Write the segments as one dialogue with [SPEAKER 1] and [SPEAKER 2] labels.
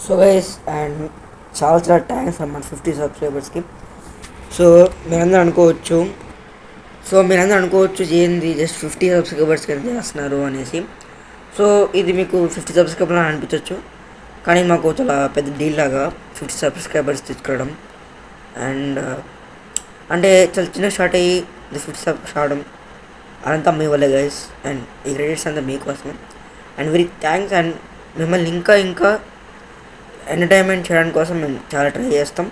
[SPEAKER 1] So guys and చాలా చాలా thanks అన్నమాట 50 సబ్స్క్రైబర్స్కి. సో మీరందరూ అనుకోవచ్చు ఏంది జస్ట్ 50 సబ్స్క్రైబర్స్కి ఎంత చేస్తున్నారు అనేసి. సో ఇది మీకు 50 సబ్స్క్రైబర్ అని అనిపించవచ్చు, కానీ మాకు చాలా పెద్ద డీల్ లాగా 50 సబ్స్క్రైబర్స్ తీసుకురావడం. అండ్ అంటే చాలా చిన్న స్టార్ట్ అయ్యి 50 సబ్స్ రావడం అదంతా మీ వల్లే గైస్. అండ్ ఈ క్రెడిట్స్ అంతా మీకోసమే. And very thanks. అండ్ మిమ్మల్ని ఇంకా ఇంకా ఎంటర్టైన్మెంట్ చేయడానికి కోసం మేము చాలా ట్రై చేస్తాం.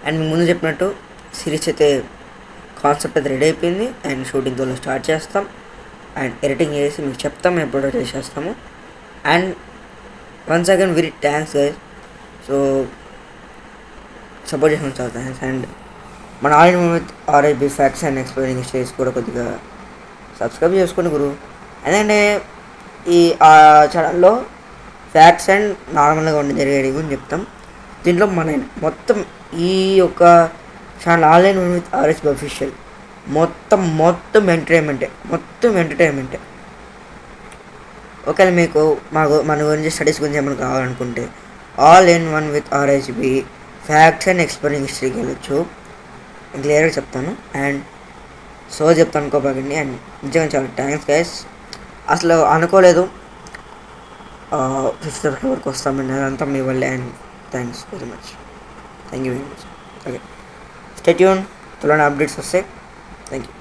[SPEAKER 1] అండ్ మేము ముందు చెప్పినట్టు సిరీస్ అయితే కాన్సెప్ట్ అయితే రెడీ అయిపోయింది. అండ్ షూటింగ్ తో స్టార్ట్ చేస్తాం. అండ్ ఎడిటింగ్ చేసి మీకు చెప్తాం, ఎప్పుడో చేసేస్తాము. And once again very thanks guys. So support చేసిన చాలా థ్యాంక్స్. అండ్ మన all with RIB facts and explaining histories కూడా కొద్దిగా సబ్స్క్రైబ్ చేసుకోండి గురు. ఎందుకంటే ఈ ఛానల్లో ఫ్యాక్ట్స్ అండ్ నార్మల్గా ఉండి జరిగేది అని చెప్తాం. దీంట్లో మన మొత్తం ఈ యొక్క channel online with RSB official మొత్తం ఎంటర్టైన్మెంటే. ఒకవేళ మీకు మన గురించి స్టడీస్ గురించి ఏమైనా కావాలనుకుంటే all in one with RSB facts and explaining హిస్టరీకి వెళ్ళొచ్చు. క్లియర్గా చెప్తాను. అండ్ సో చెప్తాను అనుకోబాకండి. అండ్ నిజంగా చాలా థ్యాంక్స్ గైస్. అసలు అనుకోలేదు 50 సబ్స్క్రైబర్కి వస్తామండి, అదంతా మీ వల్లే. And thanks very much. Thank you very much. Okay, stay tune. త్వరలో అప్డేట్స్ వస్తాయి. Thank you.